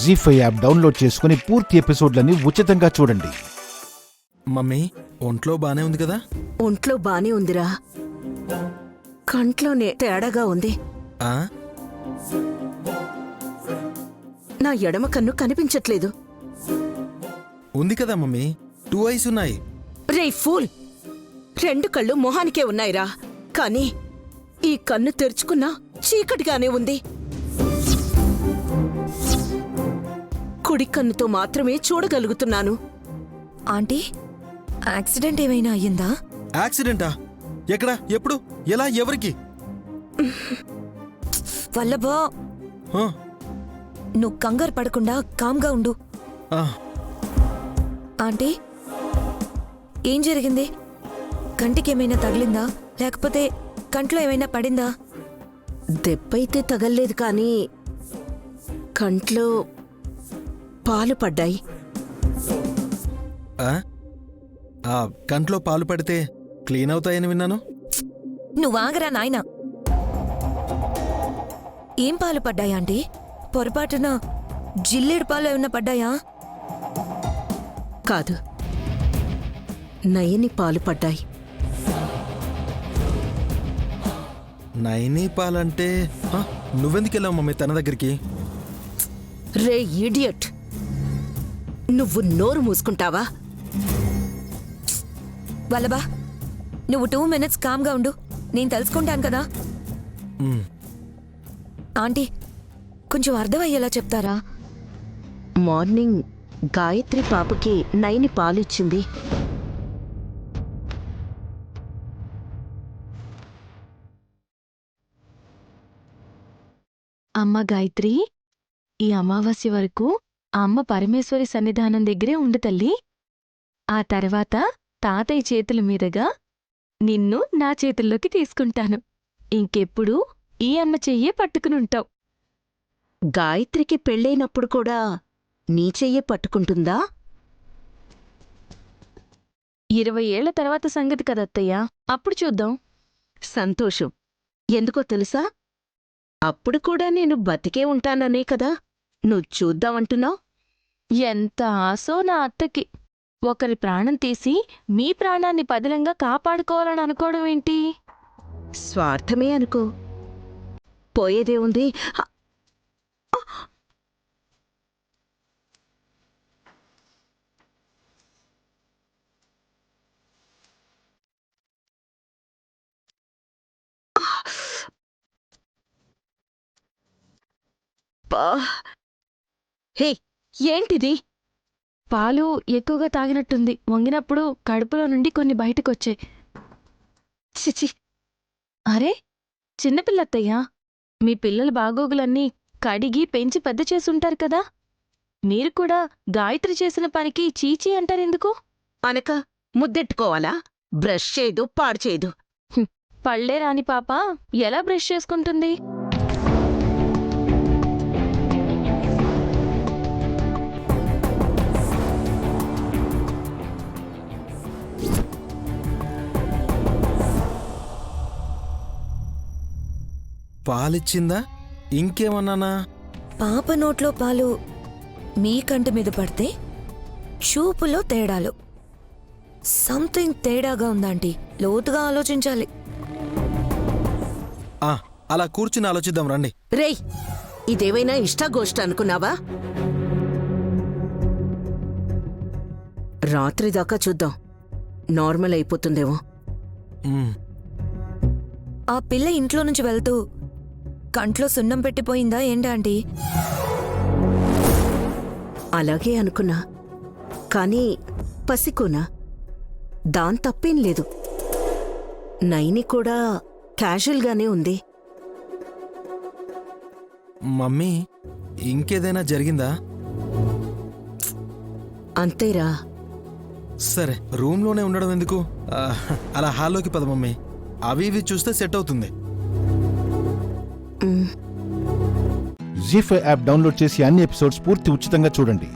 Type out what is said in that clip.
జీ5 app download చేసుకుని పూర్తి ఎపిసోడ్లని ఉచితంగా చూడండి. మమ్మీ, ఒంట్లో బానే ఉంది కదా? ఒంట్లో బానే ఉందిరా, కంట్లోనే తేడాగా ఉంది. ఆ నా ఎడమ కన్ను కనిపించట్లేదు. ఉంది కదా మమ్మీ, 2 ఐస్ ఉన్నాయి. రేయ్ ఫూల్, 2 కళ్ళు మొహానికే ఉన్నాయిరా, కానీ ఈ కన్ను తెరుచుకున్నా చీకటిగానే ఉంది. కుడి కన్నుతో మాత్రమే చూడగలుగుతున్నాను. ఆంటీ, యాక్సిడెంట్ ఏమైనా అయ్యిందా? యాక్సిడెంటా? ఎక్కడ, ఎప్పుడు, ఎలా, ఎవరికి? వల్లభా, ఆ, నువ్వు కంగారు పడకుండా కామ్గా ఉండు. ఆ, ఆంటీ, ఏం జరిగింది? కంటికి ఏమైనా తగిలిందా, లేకపోతే కంట్లో ఏమైనా పడిందా? దెబ్బైతే తగల్లేదు, కానీ కంట్లో పాలు పడ్డాయి. ఆ? ఆ, కంట్లో పాలు పడితే క్లీన్ అవుతాయని విన్నాను. నువ్వు ఆగరా నాయనా. ఏం పాలు పడ్డాయా ఆంటీ? పొరపాటున జిల్లేడు పాలు ఏమైనా పడ్డాయా? కాదు, నయని పాలు పడ్డాయి. నైనీ పాలంటే నువ్వెందుకు వెళ్ళావు మమ్మీ తన దగ్గరికి? రే ఇడియట్, నువ్వు నోరు మూసుకుంటావా? వల్లభా, నువ్వు 2 minutes కామ్గా ఉండు, నేను తెలుసుకుంటాను కదా. ఉమ్, ఆంటీ, కొంచెం అర్థమయ్యేలా చెప్తారా? మార్నింగ్ గాయత్రి పాపకి నయని పాలిచ్చింది. అమ్మ గాయత్రి, ఈ అమావాస్య వరకు ఆ అమ్మ పరమేశ్వరి సన్నిధానం దగ్గరే ఉండు తల్లి. ఆ తర్వాత తాతయ్య చేతుల మీదుగా నిన్ను నా చేతుల్లోకి తీసుకుంటాను. ఇంకెప్పుడు ఈ అమ్మ చెయ్యే పట్టుకునుంటావు. గాయత్రికి పెళ్ళైనప్పుడు కూడా నీ చెయ్యే పట్టుకుంటుందా? 20 ఏళ్ల తర్వాత సంగతి కదత్తయ్యా, అప్పుడు చూద్దాం. సంతోషం. ఎందుకో తెలుసా, అప్పుడు కూడా నేను బతికే ఉంటాననే కదా నువ్వు చూద్దామంటున్నావు. ఎంత ఆశో నా అత్తకి. ఒకరి ప్రాణం తీసి మీ ప్రాణాన్ని పదిలంగా కాపాడుకోవాలని అనుకోవడం ఏంటి? స్వార్థమే అనుకో, పోయేదే ఉంది. హే, ఏంటిది? పాలు ఎక్కువగా తాగినట్టుంది. వంగినప్పుడు కడుపులో నుండి కొన్ని బయటకొచ్చాయి. చిచి, అరే, చిన్నపిల్లత్తయ్యా, మీ పిల్లల బాగోగులన్నీ కడిగి పెంచి పెద్ద చేసుంటారు కదా. మీరు కూడా గాయత్రి చేసిన పనికి చీచీ అంటారెందుకు? అనక ముద్దెట్టుకోవాలా? బ్రష్ చేయదు, పాడు చేయదు. పళ్లే రాని పాప ఎలా బ్రష్ చేసుకుంటుంది? పాలిచ్చిందా? ఇంకేమన్నానా? పాప నోట్లో పాలు మీ కంటి మీద పడితే చూపులో తేడాలు. సంథింగ్ తేడాగా ఉందాంటీ, లోతుగా ఆలోచించాలి. ఆ, అలా కూర్చుని ఆలోచిద్దాం రండి. రేయ్, ఇదేవైనా ఇష్టాగోష్ట అనుకున్నావా? రాత్రి దాకా చూద్దాం, నార్మల్ అయిపోతుందేమో. ఉమ్, ఆ పిల్ల ఇంట్లో నుంచి వెళ్తూ కంట్లో సున్నం పెట్టిపోయిందా ఏంటా ఆంటీ? అలాగే అనుకున్నా, కానీ పసికోనా, దాని తప్పేం లేదు. నైని కూడా క్యాజువల్గానే ఉంది. మమ్మీ, ఇంకేదైనా జరిగిందా? అంతేరా. సరే, రూమ్లోనే ఉండడం ఎందుకు? అలా హాల్లోకి పద మమ్మీ, అవి ఇవి చూస్తే సెట్ అవుతుంది. జీ5 యాప్ డౌన్లోడ్ చేసి అన్ని ఎపిసోడ్స్ పూర్తి ఉచితంగా చూడండి.